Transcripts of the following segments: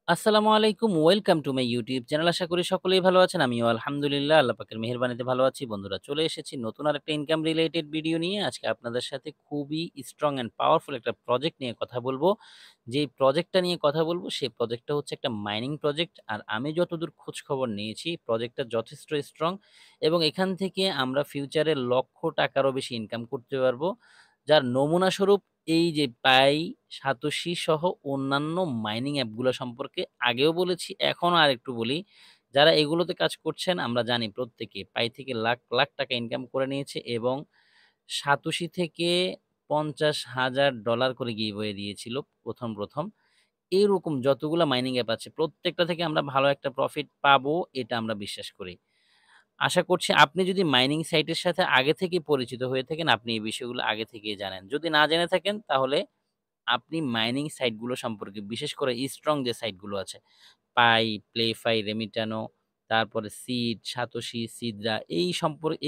আসসালামু আলাইকুম। Welcome to my YouTube channel. আশা করি সকলেই ভালো আছেন। আমিও আলহামদুলিল্লাহ আল্লাহ পাকের মেহেরবানিতে ভালো আছি। বন্ধুরা চলে এসেছি নতুন আরেকটা ইনকাম রিলেটেড ভিডিও নিয়ে। আজকে আপনাদের সাথে খুবই স্ট্রং অ্যান্ড পাওয়ারফুল একটা প্রজেক্ট নিয়ে কথা বলবো। যেই প্রজেক্টটা নিয়ে কথা বলবো সেই প্রজেক্টটা হচ্ছে একটা মাইনিং প্রজেক্ট। আর আমি যতদূর খোঁজখবর নিয়েছি প্রজেক্টটা যথেষ্ট স্ট্রং এবং এখান থেকে আমরা ফিউচারে লক্ষ টাকারও বেশি ইনকাম করতে পারবো। যার নমুনা স্বরূপ এই যে পাই, সাতোশি সহ অন্যান্য মাইনিং অ্যাপগুলো সম্পর্কে আগেও বলেছি, এখনো আরেকটু বলি। যারা এগুলোতে কাজ করছেন আমরা জানি প্রত্যেকে পাই থেকে লাখ, লাখ টাকা ইনকাম করে নিয়েছে এবং সাতোশি থেকে $৫০,০০০ করে গিভঅ্যাওয়ে দিয়েছিল ১ম। এরকম যতগুলা মাইনিং অ্যাপ আছে প্রত্যেকটা থেকে আমরা ভালো একটা প্রফিট পাবো এটা আমরা বিশ্বাস করি। আশা করছি আপনি যদি মাইনিং সাইটের সাথে আগে থেকেই পরিচিত হয়ে থাকেন, আপনি এই বিষয়গুলো আগে থেকেই জানেন। যদি না জেনে থাকেন তাহলে আপনি মাইনিং সাইটগুলো সম্পর্কে বিশেষ করে স্ট্রং যে সাইটগুলো আছে পাই, প্লেফাই, রেমিটানো, তারপরে সিড, সাতোশি, সিডরা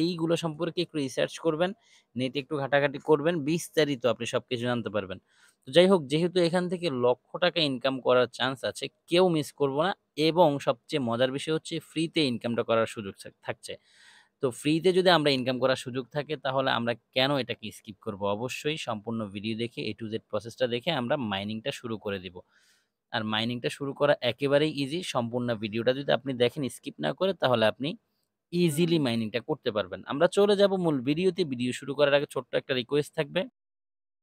এইগুলো সম্পর্কে একটু রিসার্চ করবেন, নেটে একটু ঘাটাঘাটি করবেন, বিস্তারিত আপনি সবকিছু জানতে পারবেন। তো যাই হোক যেহেতু এখান থেকে লক্ষ টাকা ইনকাম করার চান্স আছে, কেউ মিস করব না এবং সবচেয়ে মজার বিষয় হচ্ছে ফ্রিতে ইনকামটা করার সুযোগ থাকছে। তো ফ্রিতে যদি আমরা ইনকাম করার সুযোগ থাকে তাহলে আমরা কেন এটাকে স্কিপ করব? অবশ্যই সম্পূর্ণ ভিডিও দেখে A to Z প্রসেসটা দেখে আমরা মাইনিংটা শুরু করে দিব। আর মাইনিংটা শুরু করা একেবারেই ইজি। সম্পূর্ণ ভিডিওটা যদি আপনি দেখেন স্কিপ না করে তাহলে আপনি ইজিলি মাইনিংটা করতে পারবেন। আমরা চলে যাব মূল ভিডিওতে। ভিডিও শুরু করার আগে ছোট্ট একটা রিকোয়েস্ট থাকবে।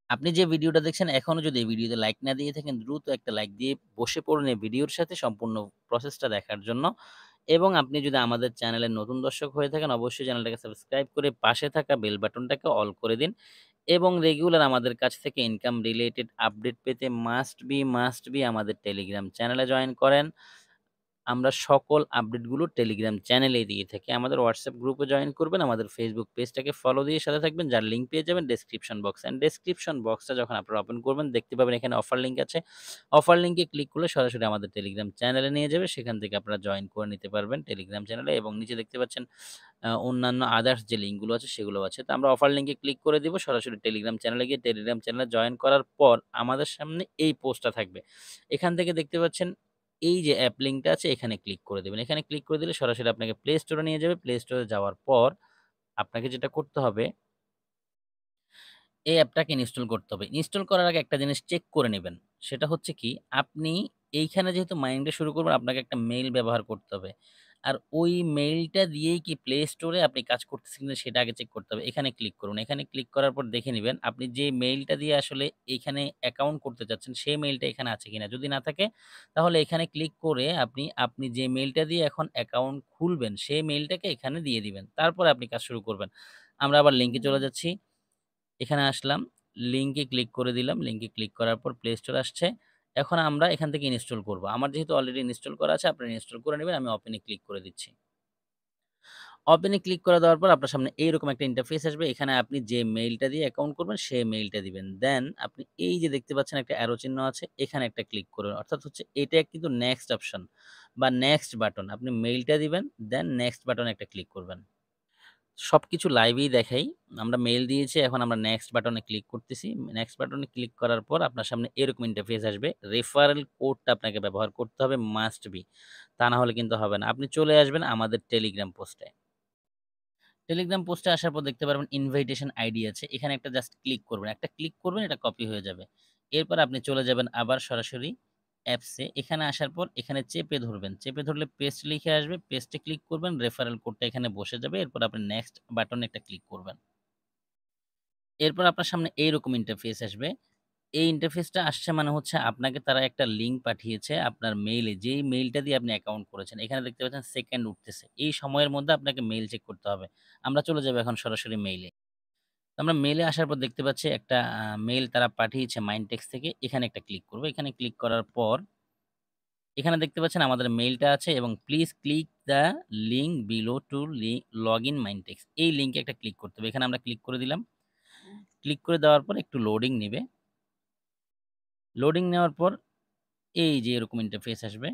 আপনি যে ভিডিওটা দেখছেন এখনো যদি এই ভিডিওতে লাইক না দিয়ে থাকেন দ্রুত একটা লাইক দিয়ে বসে পড়ুন এই ভিডিওর সাথে সম্পূর্ণ প্রসেসটা দেখার জন্য। এবং আপনি যদি আমাদের চ্যানেলের নতুন দর্শক হয়ে থাকেন অবশ্যই চ্যানেলটাকে সাবস্ক্রাইব করে পাশে থাকা বেল বাটনটাকে অল করে দিন। এবং রেগুলার আমাদের কাছ থেকে ইনকাম রিলেটেড আপডেট পেতে মাস্ট বি আমাদের টেলিগ্রাম চ্যানেলে জয়েন করেন। আমরা সকল আপডেটগুলো টেলিগ্রাম চ্যানেলেই দিয়ে থাকি। আমাদের হোয়াটসঅ্যাপ গ্রুপে জয়েন করবেন। আমাদের ফেসবুক পেজটাকে ফলো দিয়ে সাথে থাকবেন। যার লিঙ্ক পেয়ে যাবেন ডেসক্রিপশন বক্সে। অ্যান্ড ডেসক্রিপশন বক্সটা যখন আপনারা ওপেন করবেন দেখতে পাবেন এখানে অফার লিঙ্ক আছে। অফার লিঙ্কে ক্লিক করলে সরাসরি আমাদের টেলিগ্রাম চ্যানেলে নিয়ে যাবে। সেখান থেকে আপনারা জয়েন করে নিতে পারবেন টেলিগ্রাম চ্যানেলে এবং নিচে দেখতে পাচ্ছেন অন্যান্য আদার্স যে লিঙ্কগুলো আছে সেগুলো আছে। তো আমরা অফার লিঙ্কে ক্লিক করে দিব। সরাসরি টেলিগ্রাম চ্যানেলে গিয়ে টেলিগ্রাম চ্যানেলে জয়েন করার পর আমাদের সামনে এই পোস্টটা থাকবে। এখান থেকে দেখতে পাচ্ছেন এই যে অ্যাপ লিঙ্কটা আছে এখানে ক্লিক করে দেবেন। এখানে ক্লিক করে দিলে সরাসরি আপনাকে প্লে স্টোরে নিয়ে যাবে। প্লে স্টোরে যাওয়ার পর আপনাকে যেটা করতে হবে এই অ্যাপটাকে ইনস্টল করতে হবে। ইনস্টল করার আগে একটা জিনিস চেক করে নিবেন। সেটা হচ্ছে কি আপনি এইখানে যেহেতু মাইনিংটা শুরু করবেন আপনাকে একটা মেইল ব্যবহার করতে হবে। আর ওই মেইলটা দিয়েই কি প্লে স্টোরে আপনি কাজ করতেছেন কিনা সেটা আগে চেক করতে হবে। এখানে ক্লিক করুন। এখানে ক্লিক করার পর দেখে নিবেন আপনি যে মেইলটা দিয়ে আসলে এইখানে অ্যাকাউন্ট করতে চাচ্ছেন সেই মেইলটা এখানে আছে কিনা। যদি না থাকে তাহলে এখানে ক্লিক করে আপনি যে মেইলটা দিয়ে এখন অ্যাকাউন্ট খুলবেন সেই মেইলটাকে এখানে দিয়ে দিবেন। তারপরে আপনি কাজ শুরু করবেন। আমরা আবার লিঙ্কে চলে যাচ্ছি। এখানে আসলাম, লিঙ্কে ক্লিক করে দিলাম। লিঙ্কে ক্লিক করার পর প্লে স্টোর আসছে। এখন আমরা এখান থেকে ইনস্টল করব। আমার যেহেতু অলরেডি ইনস্টল করা আছে আপনারা ইনস্টল করে নিবেন। আমি ওপেন এ ক্লিক করে দিচ্ছি। ওপেন এ ক্লিক করে দেওয়ার পর আপনার সামনে এইরকম একটা ইন্টারফেস আসবে। এখানে আপনি যে মেইলটা দিয়ে অ্যাকাউন্ট করবেন সেই মেইলটা দিবেন। দেন আপনি এই যে দেখতে পাচ্ছেন একটা অ্যারো চিহ্ন আছে এখানে একটা ক্লিক করুন। অর্থাৎ হচ্ছে এটা কিন্তু নেক্সট অপশন বা নেক্সট বাটন। আপনি মেইলটা দিবেন দেন নেক্সট বাটনে একটা ক্লিক করবেন। সবকিছু লাইভেই দেখাই। আমরা মেইল দিয়েছি, এখন আমরা নেক্সট বাটনে ক্লিক করতেছি। নেক্সট বাটনে ক্লিক করার পর আপনার সামনে এরকম ইন্টারফেস আসবে। রেফারেল কোডটা আপনাকে ব্যবহার করতে হবে মাস্ট বি। তা না হলে কিন্তু হবে না। আপনি চলে আসবেন আমাদের টেলিগ্রাম পোস্টে। টেলিগ্রাম পোস্টে আসার পর দেখতে পারবেন ইনভাইটেশন আইডি আছে। এখানে একটা জাস্ট ক্লিক করবেন। একটা ক্লিক করবেন এটা কপি হয়ে যাবে। এরপর আপনি চলে যাবেন আবার সরাসরি অ্যাপসে। এখানে আসার পর এখানে চেপে ধরবেন। চেপে ধরলে পেস্ট লিখে আসবে। পেস্টে ক্লিক করবেন। রেফারেল কোডটা এখানে বসে যাবে। এরপর আপনি নেক্সট বাটনে একটা ক্লিক করবেন। এরপর আপনার সামনে এইরকম ইন্টারফেস আসবে। এই ইন্টারফেসটা আসছে মানে হচ্ছে আপনাকে তারা একটা লিঙ্ক পাঠিয়েছে আপনার মেইলে। যেই মেইলটা দিয়ে আপনি অ্যাকাউন্ট করেছেন। এখানে দেখতে পাচ্ছেন সেকেন্ড উঠতেছে। এই সময়ের মধ্যে আপনাকে মেইল চেক করতে হবে। আমরা চলে যাবো এখন সরাসরি মেইলে। তো আমরা মেইলে আসার পর দেখতে পাচ্ছি একটা মেইল তারা পাঠিয়েছে মাইনটেক্স থেকে। এখানে একটা ক্লিক করব। এখানে ক্লিক করার পর এখানে দেখতে পাচ্ছেন আমাদের মেইলটা আছে এবং please click the link below to log in মাইনটেক্স। এই লিঙ্কে একটা ক্লিক করতে হবে। এখানে আমরা ক্লিক করে দিলাম। ক্লিক করে দেওয়ার পর একটু লোডিং নিবে। লোডিং নেওয়ার পর এই যে এরকম ইন্টারফেস আসবে।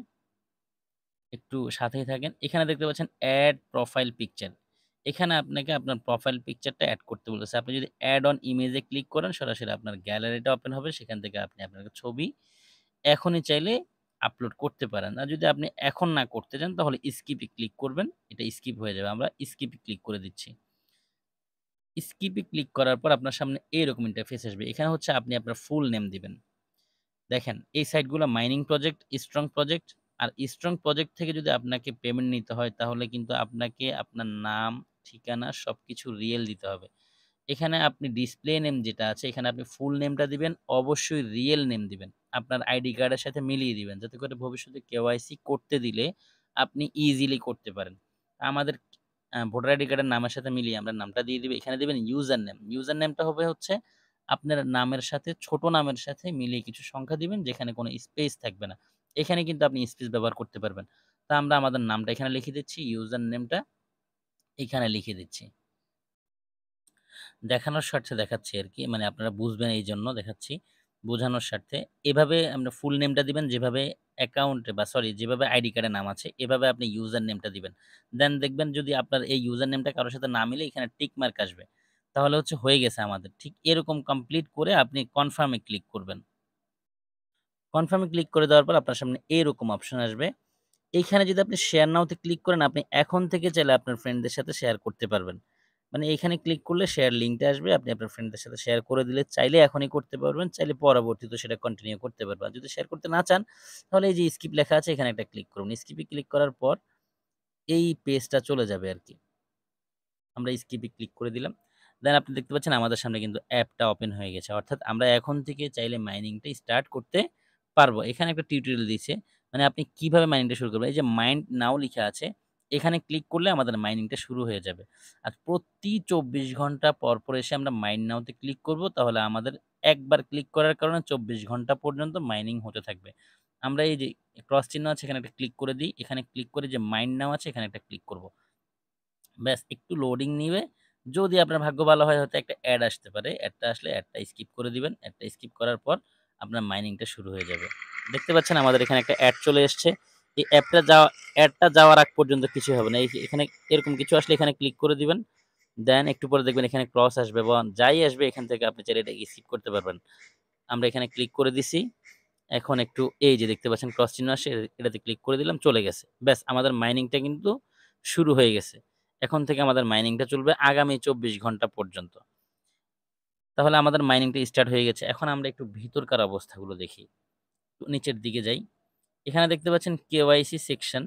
একটু সাথেই থাকেন। এখানে দেখতে পাচ্ছেন এড প্রোফাইল পিকচার। এখানে আপনাকে আপনার প্রোফাইল পিকচারটা এড করতে বলেছে। আপনি যদি এড অন ইমেজ এ ক্লিক করেন সরাসরি আপনার গ্যালারিটা ওপেন হবে। সেখান থেকে আপনি আপনার ছবি এখনই চাইলে আপলোড করতে পারেন। আর যদি আপনি এখন না করতে চান তাহলে স্কিপে ক্লিক করবেন। এটা স্কিপ হয়ে যাবে। আমরা স্কিপে ক্লিক করে দিচ্ছি। স্কিপে ক্লিক করার পর আপনার সামনে এরকম ইন্টারফেস আসবে। এখানে হচ্ছে আপনি আপনার ফুল নেম দিবেন। দেখেন এই সাইটগুলো মাইনিং প্রজেক্ট, স্ট্রং প্রজেক্ট। আর স্ট্রং প্রজেক্ট থেকে যদি আপনাকে পেমেন্ট নিতে হয় তাহলে কিন্তু আপনাকে আপনার নাম, ঠিকানা সবকিছু রিয়েল দিতে হবে। এখানে আপনি ডিসপ্লে নেম যেটা আছে এখানে আপনি ফুল নেমটা দিবেন, অবশ্যই রিয়েল নেম দিবেন। আপনার আইডি কার্ডের সাথে মিলিয়ে দিবেন যাতে করে ভবিষ্যতে কেওয়াইসি করতে দিলে আপনি ইজিলি করতে পারেন। আমাদের ভোটার আইডি কার্ডের নামের সাথে মিলিয়ে আমরা নামটা দিয়ে দিবেন। এখানে দিবেন ইউজার নেম। ইউজার নেমটা হবে হচ্ছে আপনার নামের সাথে ছোট নামের সাথে মিলিয়ে কিছু সংখ্যা দিবেন যেখানে কোনো স্পেস থাকবে না। এখানে কিন্তু আপনি স্পেস ব্যবহার করতে পারবেন। তা আমরা আমাদের নামটা এখানে লিখে দিচ্ছি, ইউজার নেমটা এখানে লিখে দিচ্ছি। দেখানোর স্বার্থে দেখাচ্ছি আরকি। মানে আপনারা বুঝবেন এইজন্য দেখাচ্ছি। বোঝানোর স্বার্থে। এভাবে আমরা ফুল নেমটা দিবেন যেভাবে অ্যাকাউন্টে বা সরি যেভাবে আইডি কার্ডে নাম আছে এভাবে আপনি ইউজার নেমটা দিবেন। দেন দেখবেন যদি আপনার এই ইউজার নেমটা কারো সাথে না মিলে এখানে টিক মার্ক আসবে। তাহলে হচ্ছে হয়ে গেছে আমাদের। ঠিক এরকম কমপ্লিট করে আপনি কনফার্ম এ ক্লিক করবেন। কনফার্ম এ ক্লিক করে দেওয়ার পর আপনার সামনে এরকম অপশন আসবে। এইখানে যদি আপনি শেয়ার নাও তে ক্লিক করেন, আপনি এখন থেকে চাইলে আপনার ফ্রেন্ডদের সাথে শেয়ার করতে পারবেন। মানে এইখানে ক্লিক করলে শেয়ার লিঙ্কটা আসবে। আপনি আপনার ফ্রেন্ডদের সাথে শেয়ার করে দিলে চাইলে এখনই করতে পারবেন, চাইলে পরবর্তীতেও সেটা কন্টিনিউ করতে পারবেন। আর যদি শেয়ার করতে না চান, তাহলে এই যে স্কিপ লেখা আছে এখানে একটা ক্লিক করুন। স্কিপে ক্লিক করার পর এই পেজটা চলে যাবে আরকি। আমরা স্কিপে ক্লিক করে দিলাম। দেন আপনি দেখতে পাচ্ছেন আমাদের সামনে কিন্তু অ্যাপটা ওপেন হয়ে গেছে। অর্থাৎ আমরা এখন থেকে চাইলে মাইনিংটা স্টার্ট করতে পারবো। এখানে একটা টিউটোরিয়াল দিয়েছে। মানে আপনি কিভাবে মাইনিংটা শুরু করবেন। এই যে মাইন্ড নাও লিখা আছে, এখানে ক্লিক করলে আমাদের মাইনিংটা শুরু হয়ে যাবে। আর প্রতি ২৪ ঘন্টা পর এসে আমরা মাইন্ড নাও তে ক্লিক করব। তাহলে আমাদের একবার ক্লিক করার কারণে ২৪ ঘন্টা পর্যন্ত মাইনিং হতে থাকবে। আমরা এই যে ক্রস চিহ্ন আছে এখানে একটা ক্লিক করে দিই। এখানে ক্লিক করে যে মাইন্ড নাও আছে এখানে একটা ক্লিক করব। ব্যাস একটু লোডিং নিবে। যদি আপনার ভাগ্য ভালো হয় হয়তো একটা অ্যাড আসতে পারে। অ্যাডটা আসলে অ্যাডটা স্কিপ করে দিবেন। অ্যাডটা স্কিপ করার পর আপনার মাইনিংটা শুরু হয়ে যাবে। দেখতে পাচ্ছেন আমাদের এখানে একটা অ্যাড চলে এসছে। এই অ্যাডটা যাওয়ার আগ পর্যন্ত কিছুই হবে না। এখানে এরকম কিছু আসলে এখানে ক্লিক করে দিবেন। দেন একটু পরে দেখবেন এখানে ক্রস আসবে বা যাই আসবে এখান থেকে আপনি চাইলে এটা স্কিপ করতে পারবেন। আমরা এখানে ক্লিক করে দিছি। এখন একটু এই যে দেখতে পাচ্ছেন ক্রস চিহ্ন আসছে এটাতে ক্লিক করে দিলাম চলে গেছে। ব্যাস আমাদের মাইনিংটা কিন্তু শুরু হয়ে গেছে। এখন থেকে আমাদের মাইনিংটা চলবে আগামী ২৪ ঘন্টা পর্যন্ত। তাহলে আমাদের মাইনিংটা স্টার্ট হয়ে গেছে। এখন আমরা একটু ভিতরকার অবস্থাগুলো দেখি। একটু নিচের দিকে যাই। এখানে দেখতে পাচ্ছেন কেওয়াইসি সেকশন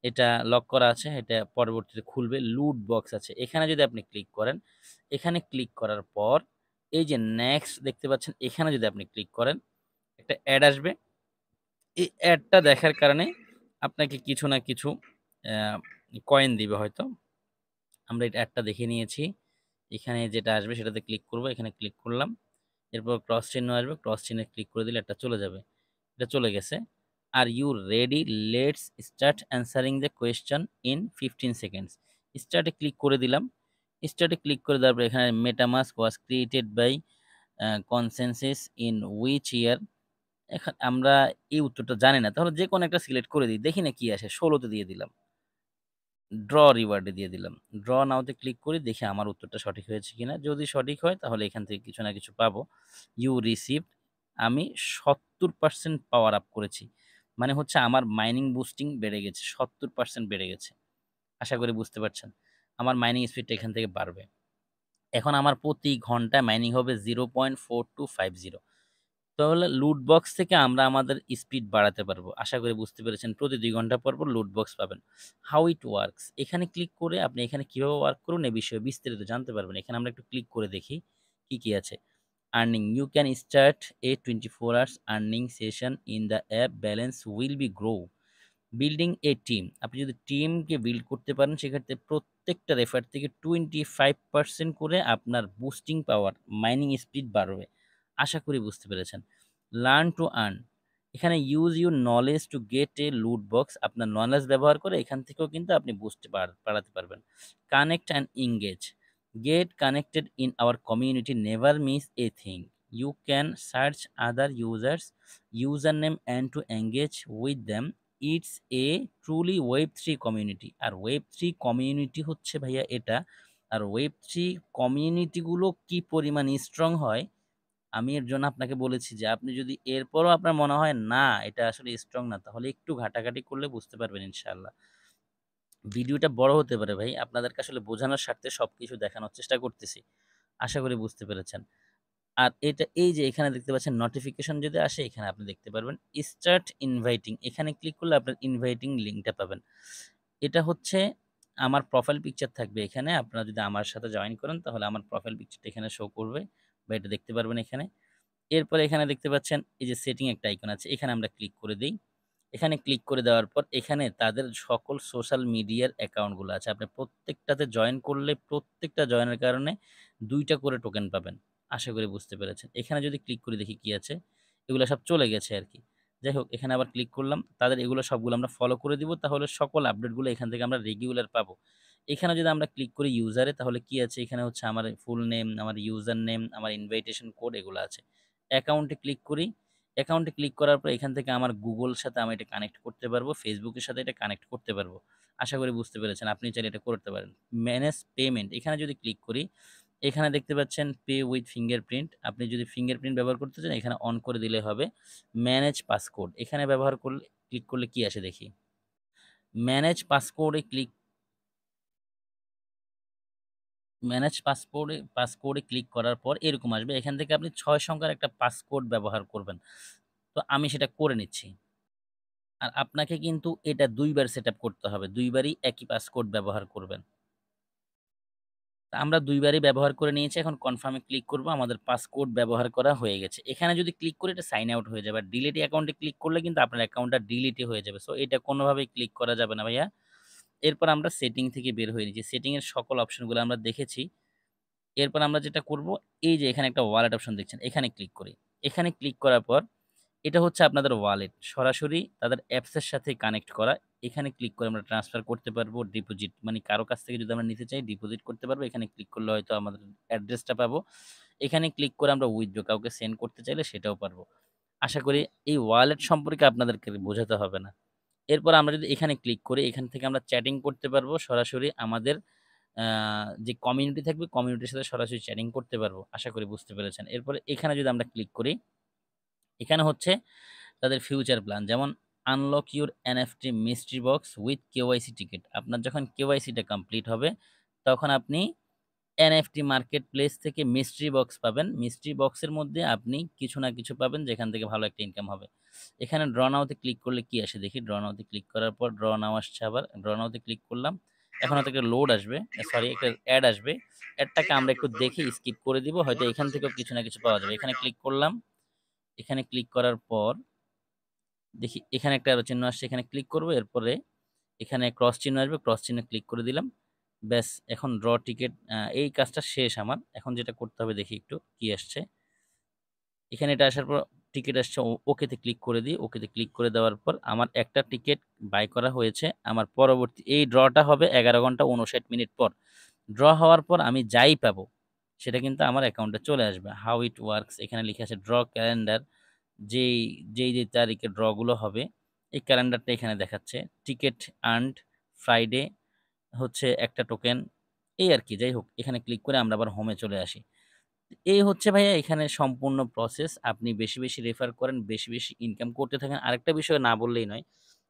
এটা লক করা আছে। এটা পরবর্তীতে খুলবে। লুট বক্স আছে। এখানে যদি আপনি ক্লিক করেন, এখানে ক্লিক করার পর এই যে নেক্সট দেখতে পাচ্ছেন এখানে যদি আপনি ক্লিক করেন, একটা অ্যাড আসবে। এই অ্যাডটা দেখার কারণে আপনাকে কিছু না কিছু অ্যা কয়েন দিবে হয়তো। আমরা এটা অ্যাডটা দেখে নিয়েছি। এখানে যেটা আসবে সেটাতে ক্লিক করব। এখানে ক্লিক করলাম। এরপর ক্রস চিহ্ন আসবে। ক্রস চিহ্নে ক্লিক করে দিলে অ্যাডটা চলে যাবে। এটা চলে গেছে। Are you ready? Let's start answering the question in 15 seconds. স্টার্টে ক্লিক করে দিলাম। স্টার্টে ক্লিক করে দেওয়ার পর এখানে MetaMask was created by ConsenSys in which year? আমরা এই উত্তরটা জানি না। তাহলে যেকোনো একটা সিলেক্ট করে দিই। দেখি না কি আসে। ১৬ তে দিয়ে দিলাম। ড্র রিওয়ার্ড এ দিয়ে দিলাম। ড্র নাও তে ক্লিক করি দেখি আমার উত্তরটা সঠিক হয়েছে কিনা। যদি সঠিক হয় তাহলে এখান থেকে কিছু না কিছু পাবো। ইউ রিসিভড আমি ৭০% পাওয়ার আপ করেছি। মানে হচ্ছে আমার মাইনিং বুস্টিং বেড়ে গেছে। ৭০% বেড়ে গেছে। আশা করি বুঝতে পারছেন। আমার মাইনিং স্পিডটা এখান থেকে বাড়বে। এখন আমার প্রতি ঘন্টায় মাইনিং হবে 0.4250। তাহলে লুট বক্স থেকে আমরা আমাদের স্পিড বাড়াতে পারবো। আশা করি বুঝতে পেরেছেন। প্রতি ২ ঘন্টা পর লুট বক্স পাবেন। হাউ ইট ওয়ার্কস এখানে ক্লিক করে আপনি এখানে কিভাবে ওয়ার্ক করুন এ বিষয়ে বিস্তারিত জানতে পারবেন। এখানে আমরা একটু ক্লিক করে দেখি কি আছে। Earning you can start a 24 hours earning session in the app balance will be grow. Building a team আপনি যদি টিমকে বিল্ড করতে পারেন সেক্ষেত্রে প্রত্যেকটা রেফার থেকে 25% করে আপনার বুস্টিং পাওয়ার মাইনিং স্পিড বাড়বে। আশা করি বুঝতে পেরেছেন। লার্ন টু আর্ন এখানে use your knowledge to get এ লুট বক্স আপনার নলেজ ব্যবহার করে এখান থেকেও কিন্তু আপনি বুস্ট বাড়াতে পারবেন। Connect and engage get connected in our community never miss a thing you can search other users user name and to engage with them it's a truly web 3 community. আর web 3 community হচ্ছে ভাইয়া এটা। আর web 3 কমিউনিটিগুলো কি পরিমাণ strong হয় আমি এর জন্য আপনাকে বলেছি যে আপনি যদি এরপরও আপনার মনে হয় না এটা আসলে স্ট্রং না, তাহলে একটু ঘাটাঘাটি করলে বুঝতে পারবেন ইনশাআল্লাহ। ভিডিওটা বড় হতে পারে ভাই। আপনাদেরকে আসলে বোঝানোর স্বার্থে সবকিছু দেখানোর চেষ্টা করতেছি। আশা করি বুঝতে পেরেছেন। আর এটা এই যে এখানে দেখতে পাচ্ছেন নোটিফিকেশন যদি আসে এখানে আপনি দেখতে পারবেন স্টার্ট ইনভাইটিং, এখানে ক্লিক করলে আপনার ইনভাইটিং লিঙ্কটা পাবেন। এটা হচ্ছে আমার প্রোফাইল পিকচার থাকবে এখানে। আপনারা যদি আমার সাথে জয়েন করেন তাহলে আমার প্রোফাইল পিকচারটা এখানে শো করবে বা এটা দেখতে পারবেন এখানে। এরপরে এখানে দেখতে পাচ্ছেন এই যে সেটিং একটা আইকন আছে, এখানে আমরা ক্লিক করে দেই। এখানে ক্লিক করে দেওয়ার পর এখানে তাদের সকল সোশ্যাল মিডিয়ার অ্যাকাউন্টগুলো আছে। আপনি প্রত্যেকটাতে জয়েন করলে প্রত্যেকটা জয়েনের কারণে ২ টা করে টোকেন পাবেন। আশা করি বুঝতে পেরেছেন। এখানে যদি ক্লিক করে দেখি কি আছে, এগুলো সব চলে গেছে আরকি। যাই হোক এখানে আবার ক্লিক করলাম। তাদের এগুলো সবগুলো আমরা ফলো করে দিব। তাহলে সকল আপডেটগুলো এখান থেকে আমরা রেগুলার পাবো। এখানে যদি আমরা ক্লিক করি ইউজারে তাহলে কি আছে, এখানে হচ্ছে আমার ফুল নেম, আমার ইউজার নেম, আমার ইনভাইটেশন কোড এগুলো আছে। অ্যাকাউন্টে ক্লিক করি। অ্যাকাউন্টে ক্লিক করার পর এখান থেকে আমার Google সাথে আমি এটা কানেক্ট করতে পারবো, Facebook এর সাথে এটা কানেক্ট করতে পারবো। আশা করি বুঝতে পেরেছেন। আপনি চাইলে এটা করতে পারেন। ম্যানেজ পেমেন্ট এখানে যদি ক্লিক করি, এখানে দেখতে পাচ্ছেন পে উইথ ফিঙ্গারপ্রিন্ট। আপনি যদি ফিঙ্গারপ্রিন্ট ব্যবহার করতে চান এখানে অন করে দিলে হবে। ম্যানেজ পাসকোড এখানে ব্যবহার করলে ক্লিক করলে কি আসে দেখি। ম্যানেজ পাসকোডে ক্লিক পাসকোডে ক্লিক করার পর এরকম আসবে। এখান থেকে আপনি ৬ সংখ্যার একটা পাসকোড ব্যবহার করবেন। তো আমি সেটা করে নিচ্ছি। আর আপনাকে কিন্তু এটা ২ বার সেটআপ করতে হবে। ২ বারই একই পাসকোড ব্যবহার করবেন। তা আমরা ২ বারই ব্যবহার করে নিয়েছি। এখন কনফার্ম এ ক্লিক করব। আমাদের পাসকোড ব্যবহার করা হয়ে গেছে। এখানে যদি ক্লিক করি এটা সাইন আউট হয়ে যাবে। আর ডিলিট অ্যাকাউন্টে ক্লিক করলে কিন্তু আপনার অ্যাকাউন্টটা ডিলিটই হয়ে যাবে। সো এটা কোনোভাবেই ক্লিক করা যাবে না ভাইয়া। এরপর আমরা সেটিং থেকে বের হয়ে নিচ্ছি। সেটিং এর সকল অপশনগুলো আমরা দেখেছি। এরপর আমরা যেটা করব, এই যে এখানে একটা ওয়ালেট অপশন দেখছেন, এখানে ক্লিক করি। এখানে ক্লিক করার পর এটা হচ্ছে আপনাদের ওয়ালেট। সরাসরি তাদের অ্যাপসের সাথে কানেক্ট করা। এখানে ক্লিক করে আমরা ট্রান্সফার করতে পারবো, ডিপোজিট মানে কারো কাছ থেকে যদি আমরা নিতে চাই ডিপোজিট করতে পারবো। এখানে ক্লিক করলে হয়তো আমাদের অ্যাড্রেসটা পাবো। এখানে ক্লিক করে আমরা উইথড্র কাউকে সেন্ড করতে চাইলে সেটাও পারবো। আশা করি এই ওয়ালেট সম্পর্কে আপনাদেরকে বোঝাতে হবে না। এরপর আমরা যদি এখানে ক্লিক করি, এখান থেকে আমরা চ্যাটিং করতে পারবো সরাসরি আমাদের আ যে কমিউনিটি থাকবে কমিউনিটির সাথে সরাসরি চ্যাটিং করতে পারবো। আশা করি বুঝতে পেরেছেন। এরপরে এখানে যদি আমরা ক্লিক করি, এখানে হচ্ছে তাদের ফিউচার প্ল্যান, যেমন unlock your NFT mystery box with KYC ticket. আপনার যখন কেওয়াইসিটা কমপ্লিট হবে তখন আপনি এনএফটি মার্কেট প্লেস থেকে মিস্ট্রি বক্স পাবেন। মিস্ট্রি বক্সের মধ্যে আপনি কিছু না কিছু পাবেন যেখান থেকে ভালো একটা ইনকাম হবে। এখানে ড্র নাও তে ক্লিক করলে কি আসে দেখি। ড্র নাও তে ক্লিক করার পর ড্র নাও আসছে আবার। ড্র নাও তে ক্লিক করলাম। এখন হয়তো একটা লোড আসবে, সরি একটা অ্যাড আসবে। অ্যাডটাকে আমরা একটু দেখে স্কিপ করে দিব। হয়তো এখান থেকেও কিছু না কিছু পাওয়া যাবে। এখানে ক্লিক করলাম। এখানে ক্লিক করার পর দেখি এখানে একটা অ্যারো চিহ্ন আসছে, এখানে ক্লিক করব। এরপরে এখানে ক্রস চিহ্ন আসবে, ক্রস চিহ্নে ক্লিক করে দিলাম। ব্যাস এখন ড্র টিকেট এই কাজটা শেষ আমার। এখন যেটা করতে হবে দেখি একটু কি আসছে। এখানে এটা আসার পর টিকেট আসছে, ওকেতে ক্লিক করে দিই। ওকেতে ক্লিক করে দেওয়ার পর আমার একটা টিকেট বাই করা হয়েছে। আমার পরবর্তী এই ড্রটা হবে ১১ ঘন্টা ৫৯ মিনিট পর। ড্র হওয়ার পর আমি যাই পাবো সেটা কিন্তু আমার অ্যাকাউন্টে চলে আসবে। হাউ ইট ওয়ার্কস এখানে লিখে আছে ড্র ক্যালেন্ডার। যেই যেই তারিখে ড্রগুলো হবে এই ক্যালেন্ডারটা এখানে দেখাচ্ছে। টিকেট আর্নড ফ্রাইডে হচ্ছে একটা টোকেন, এই আরকি। যাই হোক এখানে ক্লিক করে আমরা আবার হোমে চলে আসি। এই হচ্ছে ভাইয়া এখানে সম্পূর্ণ প্রসেস। আপনি বেশি রেফার করেন, বেশি ইনকাম করতে থাকেন। আরেকটা বিষয় না বললেই নয়।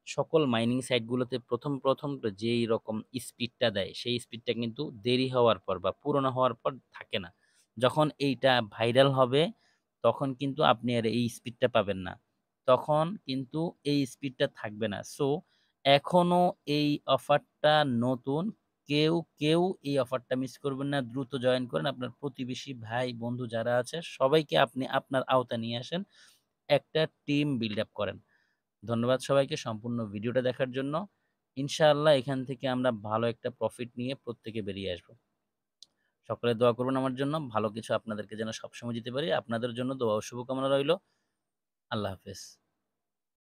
সকল মাইনিং সাইটগুলোতে ১ম তো যেই রকম স্পিডটা দেয়, সেই স্পিডটা কিন্তু দেরি হওয়ার পর বা পুরনো হওয়ার পর থাকে না। যখন এইটা ভাইরাল হবে, তখন কিন্তু আপনি আর এই স্পিডটা পাবেন না। তখন কিন্তু এই স্পিডটা থাকবে না। সো এখনো এই অফারটা নতুন। কেউ এই অফারটা মিস করবেন না। দ্রুত জয়েন করেন। আপনার প্রতিবেশী, ভাই, বন্ধু যারা আছে সবাইকে আপনি আপনার আওতায় নিয়ে আসেন। একটা টিম বিল্ড আপ করেন। ধন্যবাদ সবাইকে সম্পূর্ণ ভিডিওটা দেখার জন্য। ইনশাআল্লাহ এখান থেকে আমরা ভালো একটা প্রফিট নিয়ে প্রত্যেকে বেরিয়ে আসবো। সকলে দোয়া করবেন আমার জন্য। ভালো কিছু আপনাদেরকে যেন সবসময় দিতে পারি। আপনাদের জন্য দোয়া ও শুভকামনা রইলো। আল্লাহ হাফেজ।